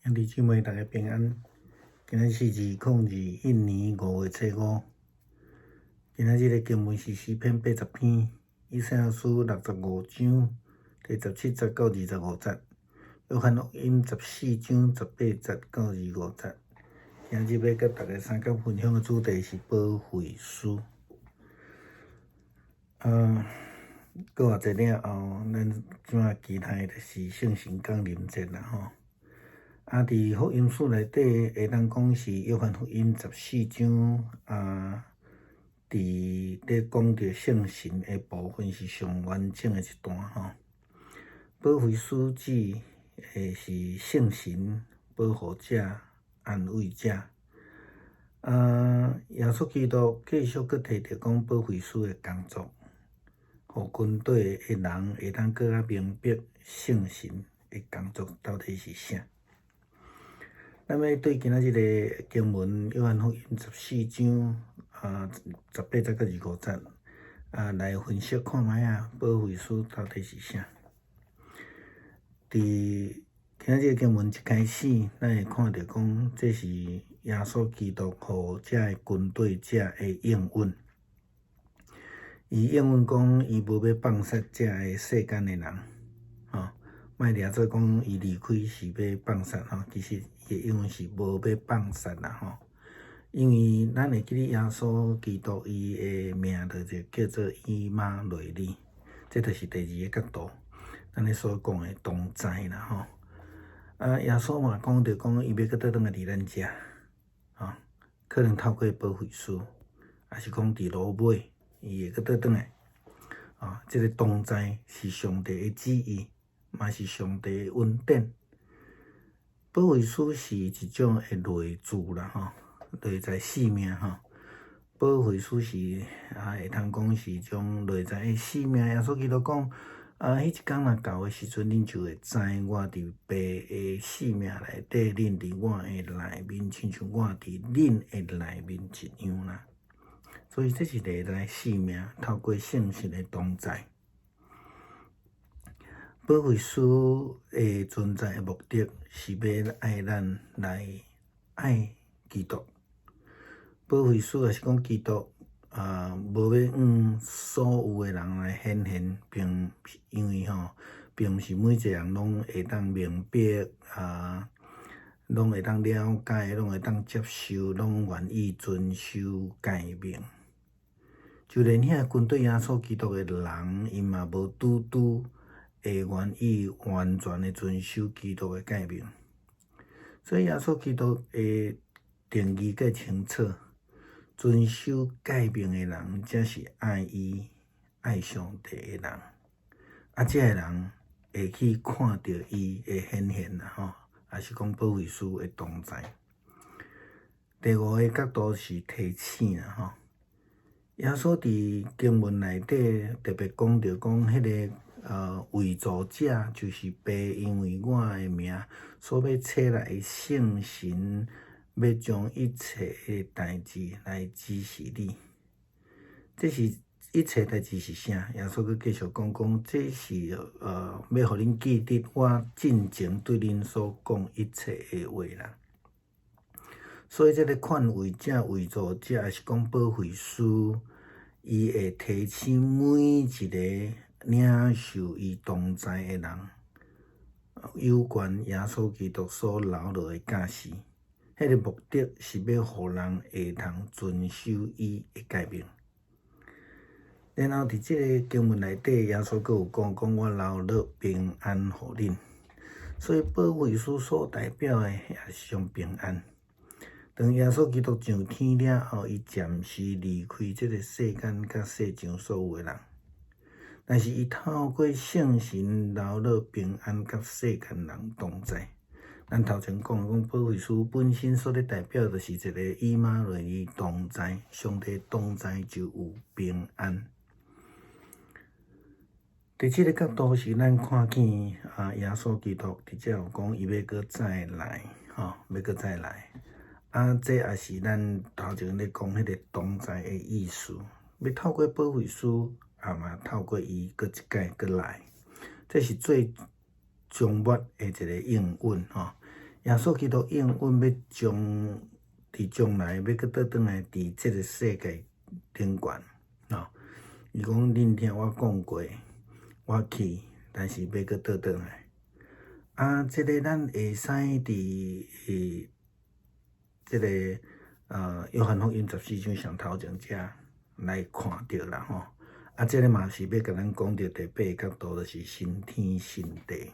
兄弟姊妹，大家平安。今仔是2021年5月初5。今仔日的经文是诗篇80篇，以赛亚书65章第17节到25节，约翰福音14章18节到25节。今日要甲大家三角分享的主题是保惠师。过偌济了后，咱即马期待就是圣神降临节啦吼。伫福音书内底会当讲是约翰福音14章咧讲到圣神的部分是上完整的一段吼。保惠师指是圣神、保护者、安慰者。耶稣基督继续佫提到讲保惠师的工作，互军队的人会当佫较明白圣神的工作到底是啥。咱要对今仔日的经文约翰福音14章18节到25节来分析看卖保惠师到底是啥。伫今仔日的经文一开始，咱会看到讲这是耶稣基督互遮的军队者的应允。伊应允讲伊无要放杀遮的世间的人，莫掠做讲伊离开是要放杀吼，其实伊应允是无要放杀啦吼。因为咱会记得耶稣基督伊的名就叫做以马内利，这就是第二个角度，咱咧所讲的同在啦吼。耶稣嘛讲着讲伊要佫倒转来伫咱遮，可能透过保惠师，还是讲伫路尾，伊会佫倒转来。这个同在是上帝的旨意，嘛是上帝的恩典。保惠师是一种的内住啦吼，内在生命吼。保惠师是会通讲是一种内在的生命。耶稣基督讲，迄一天若到的时阵，恁就会知我伫爸的生命内底，恁伫我的内面，亲像我伫恁的内面一样啦。所以这是内在生命，透过圣神的同在。保惠师的存在的目的是要爱咱来爱基督。保惠师也是讲基督无要所有的人来显现，并因为并毋是每一个人拢会当明白拢会当了解，拢会当接受，拢愿意遵守诫命。就连遐军队耶稣基督的人，因嘛无拄会愿意完全的遵守基督的诫命。所以耶稣基督的定义较清楚，遵守诫命的人才是爱伊、爱上帝的人。这个人会去看到伊的显现啦吼，也是讲保惠师的同在。第五个角度是提醒啦吼。耶稣伫经文内底特别讲到讲，迄个为助者就是爸因为我的名所要册来的圣神，要将一切的代志来指示你。这是一切代志是啥？耶稣佮继续讲，这是要互恁记得我进前对恁所讲一切的话啦。所以这个劝慰者、为助者，也是讲保惠师。伊会提醒每一个领受伊同在的人，有关耶稣基督所留落的教示。迄个目的是要互人会通遵守伊的诫命。然后伫即个经文内底，耶稣佫有讲我留落平安互恁。所以保惠师所代表的也是种平安。当耶稣基督上天了后，伊暂时离开这个世间甲世上所有的人，但是伊透过圣神留落平安甲世间人同在。咱头前讲保惠师本身所咧代表就是一个以马内利同在，上帝同在就有平安。第七个角度是咱看见耶稣基督伫遮有讲伊要佫再来要佫再来。这也是咱头前咧讲迄个同在的意思，要透过保惠师，嘛透过伊佫一届佫来，这是最终末的一个应允吼。耶稣基督应允要将来要搁倒转来伫即个世界顶悬伊讲恁听我讲过，我去，但是要搁倒转来。即个咱会使伫即个约翰福音14章上头前遮来看到啦吼。即个嘛是要甲咱讲到第8个角度，就是新天新地。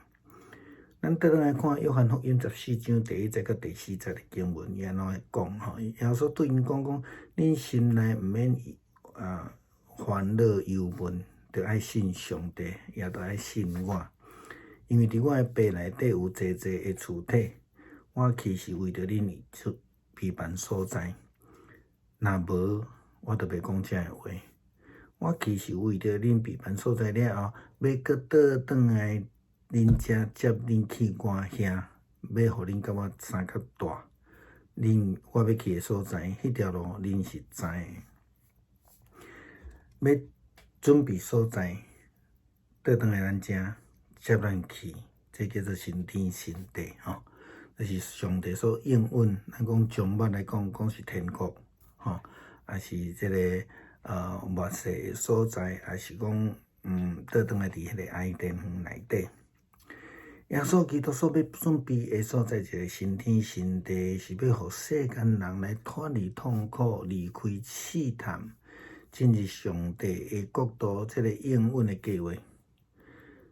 咱倒来看约翰福音14章第1节到第4节的经文，伊安怎会讲吼？耶稣对因讲，恁心内毋免烦恼忧闷，着爱信上帝，也着爱信我。因为伫我的背内底有济济的厝体，我去是为着恁而出避难所在。若无，我着袂讲遮个话。我去是为着恁避难所在了后，要搁倒转来恁遮接恁去我遐，要互恁甲我相较大。我要去的所在，迄条路恁是知的。要准备所在，倒转来咱遮接咱去，这叫做新天新地吼。这是上帝所应允，咱讲从末来讲是天国吼，也是这个末世的所在，也是讲倒转来伫迄个爱甸园内底。耶稣基督所要准备的所在，一个新天新地，是要互世间人来脱离痛苦，离开试探，进入上帝的国度，这个应允的计划。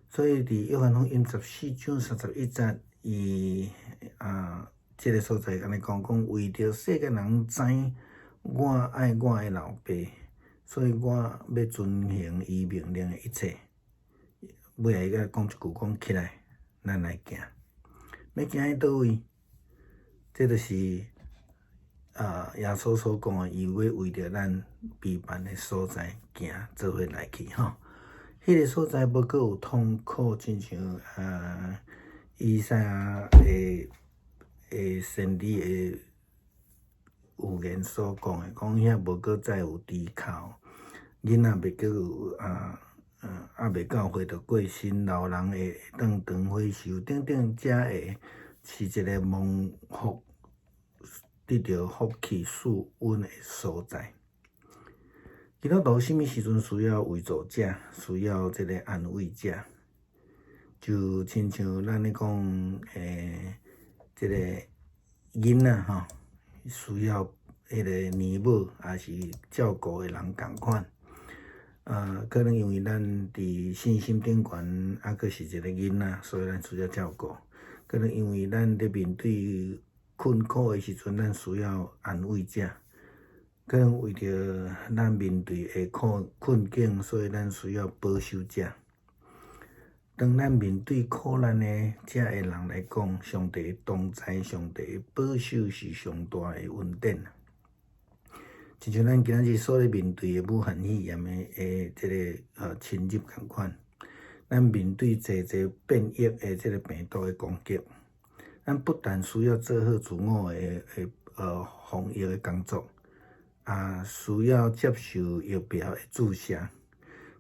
所以伫约翰福音14章31节，伊这个所在安尼讲，为着世间人知我爱我的老爸，所以我要遵行伊命令的一切。尾下伊甲讲一句，讲起来，咱来行。要行去倒位？这就是耶稣所讲的，伊要为着咱避难的所在行，做伙来去吼。迄个所在要阁有痛苦，亲像以赛亚的先知的预言所讲的，讲遐无阁再有低考，囡仔袂阁有袂到岁就过身，老人会当长岁寿，等等，遮会是一个蒙福、得到福气、赐恩的所在。基督徒什么时阵需要为助者，需要这个安慰者？就亲像咱咧讲这个囡仔吼，需要迄个年母也是照顾的人共款。可能因为咱伫信心顶悬，阁是一个囡仔，所以咱需要照顾。可能因为咱咧面对困苦的时阵，咱需要安慰者。可能为着咱面对的困境，所以咱需要保守者。当咱面对苦难的遮的人来讲，上帝的同在、上帝的保守是上大的恩典。亲像咱今仔日所咧面对的武汉肺炎的这个侵入共款，咱面对济变异的这个病毒的攻击，咱不但需要做好自我的防疫的工作。需要接受疫苗的注射，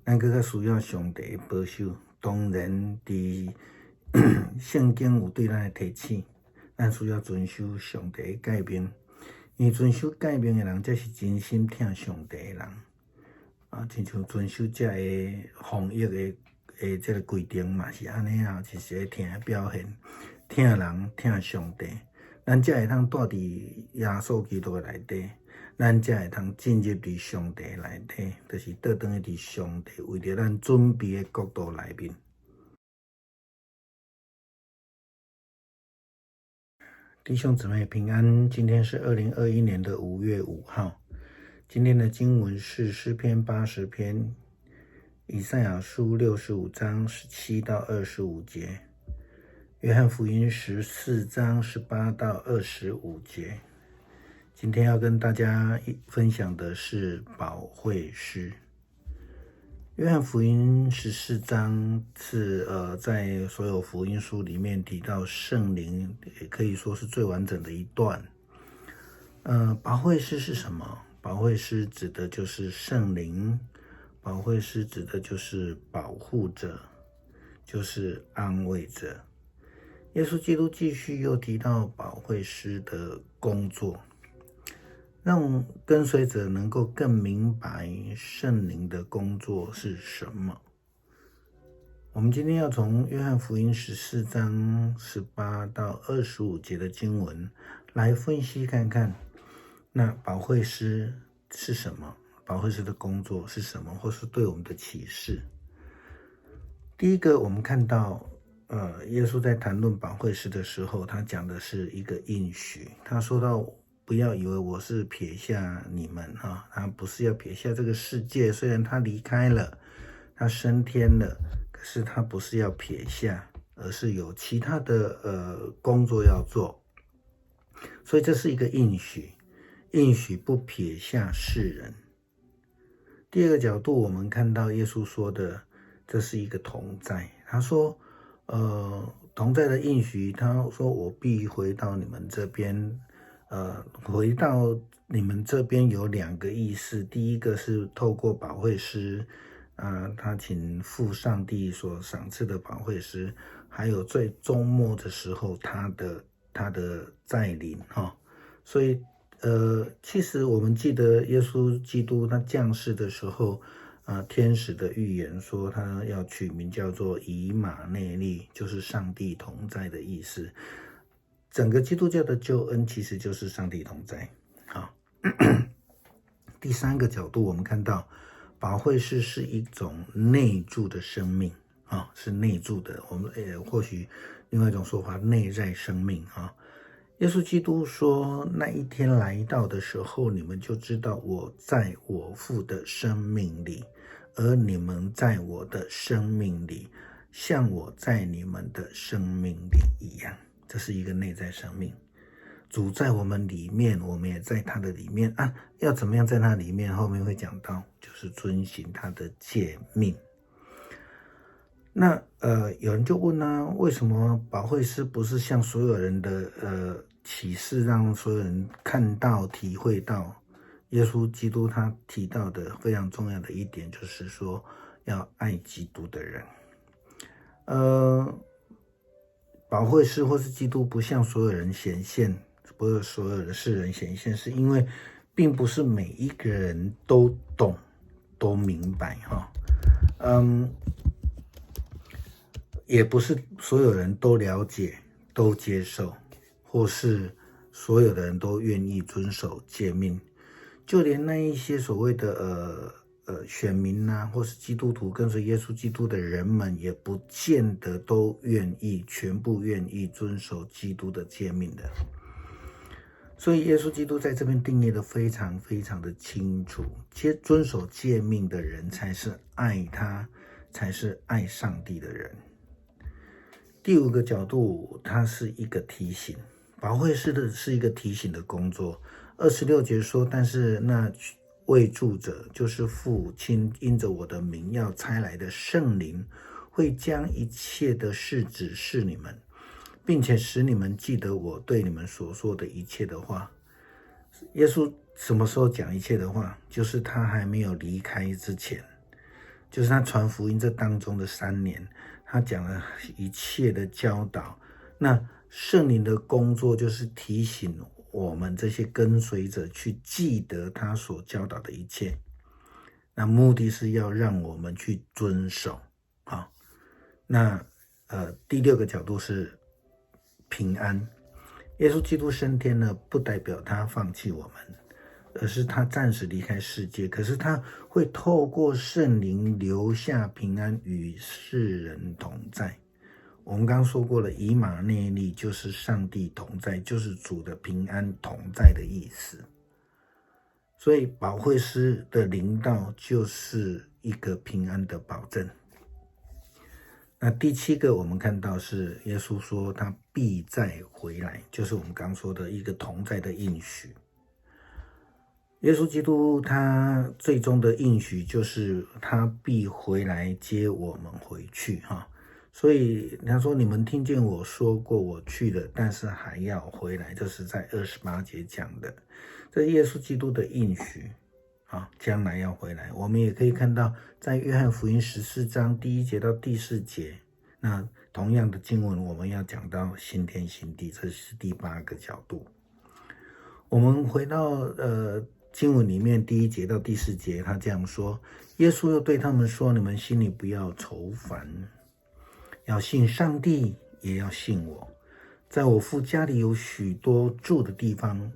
咱更加需要上帝的保守。当然，伫圣经有对咱的提醒，咱需要遵守上帝的诫命。因为遵守诫命的人，才是真心听上帝的人。亲像遵守这个防疫的这个规定嘛，是安尼就是咧听表现，听人听上帝，咱才会通住伫耶稣基督的内底。咱才会通进入伫上帝内底，就是倒转去伫上帝为着咱准备的国度内面。弟兄姊妹平安，今天是2021年的5月5号。今天的经文是诗篇80篇、以赛亚书65章17到25节、约翰福音14章18到25节。今天要跟大家分享的是保惠师。约翰福音14章是在所有福音书里面提到圣灵，也可以说是最完整的一段。保惠师是什么？保惠师指的就是圣灵，保惠师指的就是保护者，就是安慰者。耶稣基督继续又提到保惠师的工作，让跟随者能够更明白圣灵的工作是什么。我们今天要从约翰福音14章18到25节的经文来分析看看，那保惠师是什么？保惠师的工作是什么？或是对我们的启示？第一个，我们看到耶稣在谈论保惠师的时候，他讲的是一个应许。他说到，不要以为我是撇下你们他不是要撇下这个世界，虽然他离开了，他升天了，可是他不是要撇下，而是有其他的工作要做。所以这是一个应许，应许不撇下世人。第二个角度，我们看到耶稣说的，这是一个同在。他说同在的应许，他说我必回到你们这边。回到你们这边有两个意思。第一个是透过保惠师他请父上帝所赏赐的保惠师，还有最终末的时候他的再临所以其实我们记得耶稣基督他降世的时候天使的预言说他要取名叫做以马内利，就是上帝同在的意思。整个基督教的救恩其实就是上帝同在。第三个角度，我们看到保惠师是一种内住的生命是内住的。我们或许另外一种说法，内在生命耶稣基督说，那一天来到的时候，你们就知道我在我父的生命里，而你们在我的生命里，像我在你们的生命里一样。这是一个内在生命，主在我们里面，我们也在他的里面要怎么样在他里面？后面会讲到，就是遵行他的诫命。那有人就问为什么保惠师不是像所有人的启示，让所有人看到体会到？耶稣基督他提到的非常重要的一点，就是说要爱基督的人。保惠师或是基督不向所有人显现，不是所有的世人显现，是因为并不是每一个人都懂都明白也不是所有人都了解都接受，或是所有的人都愿意遵守诫命。就连那一些所谓的选民或是基督徒跟随耶稣基督的人们，也不见得都全部愿意遵守基督的诫命的。所以耶稣基督在这边定义的非常非常的清楚，遵守诫命的人才是爱他，才是爱上帝的人。第五个角度，它是一个提醒，保惠师的是一个提醒的工作。26节说，但是那为助者，就是父亲因着我的名要差来的圣灵，会将一切的事指示你们，并且使你们记得我对你们所说的一切的话。耶稣什么时候讲一切的话？就是他还没有离开之前，就是他传福音这当中的3年，他讲了一切的教导。那圣灵的工作就是提醒我们这些跟随者去记得他所教导的一切，那目的是要让我们去遵守。那第6个角度是平安。耶稣基督升天了，不代表他放弃我们，而是他暂时离开世界，可是他会透过圣灵留下平安与世人同在。我们刚刚说过了，以马内利就是上帝同在，就是主的平安同在的意思。所以保惠师的临到就是一个平安的保证。那第7个我们看到是耶稣说他必再回来，就是我们刚说的一个同在的应许。耶稣基督他最终的应许就是他必回来接我们回去所以他说，你们听见我说过我去了，但是还要回来，这是在28节讲的。这是耶稣基督的应许将来要回来。我们也可以看到在约翰福音14章第1节到第4节，那同样的经文，我们要讲到新天新地，这是第8个角度。我们回到经文里面第1节到第4节，他这样说：耶稣又对他们说，你们心里不要愁烦，要信上帝，也要信我。在我父家里有许多住的地方，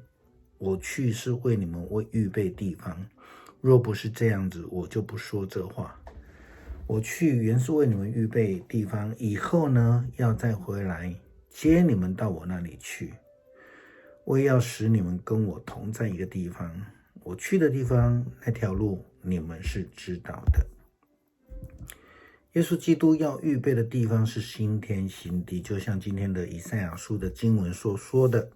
我去是为你们预备地方。若不是这样子，我就不说这话。我去原是为你们预备地方，以后呢，要再回来接你们到我那里去。我也要使你们跟我同在一个地方。我去的地方，那条路你们是知道的。耶稣基督要预备的地方是新天新地，就像今天的以赛亚书的经文所说的，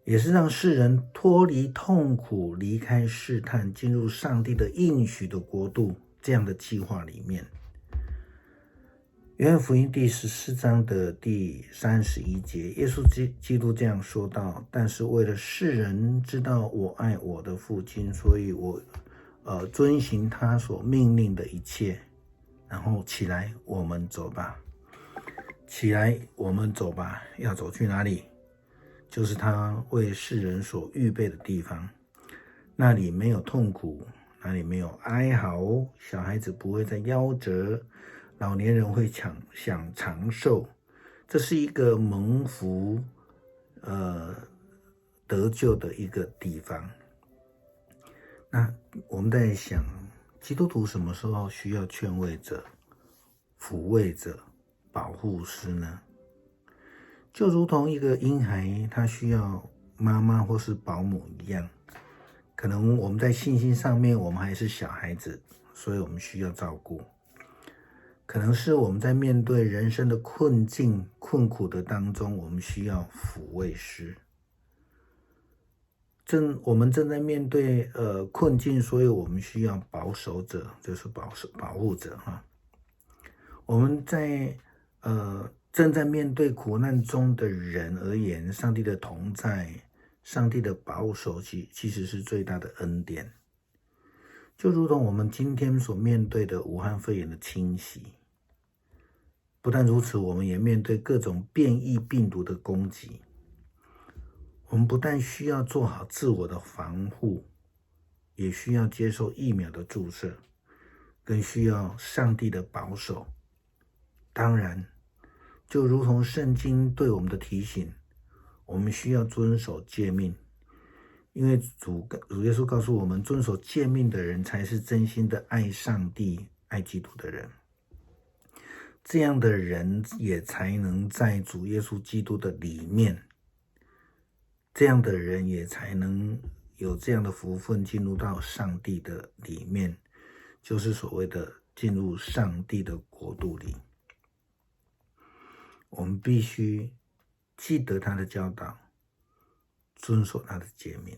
也是让世人脱离痛苦，离开试探，进入上帝的应许的国度，这样的计划里面。约翰福音第14章的第31节，耶稣基督这样说道：但是为了世人知道我爱我的父亲，所以我遵行他所命令的一切。然后起来，我们走吧。起来，我们走吧。要走去哪里？就是他为世人所预备的地方。那里没有痛苦，那里没有哀嚎，小孩子不会再夭折，老年人会享长寿。这是一个蒙福得救的一个地方。那我们在想，基督徒什么时候需要劝慰者、抚慰者、保护师呢？就如同一个婴孩，他需要妈妈或是保姆一样。可能我们在信心上面，我们还是小孩子，所以我们需要照顾。可能是我们在面对人生的困境、困苦的当中，我们需要抚慰师。我们正在面对困境，所以我们需要保守者，就是保护者哈。我们在正在面对苦难中的人而言，上帝的同在、上帝的保守其实是最大的恩典。就如同我们今天所面对的武汉肺炎的侵袭，不但如此，我们也面对各种变异病毒的攻击。我们不但需要做好自我的防护，也需要接受疫苗的注射，更需要上帝的保守。当然，就如同圣经对我们的提醒，我们需要遵守诫命，因为主耶稣告诉我们，遵守诫命的人才是真心的爱上帝、爱基督的人。这样的人也才能在主耶稣基督的里面，这样的人也才能有这样的福分进入到上帝的里面，就是所谓的进入上帝的国度里。我们必须记得他的教导，遵守他的诫命。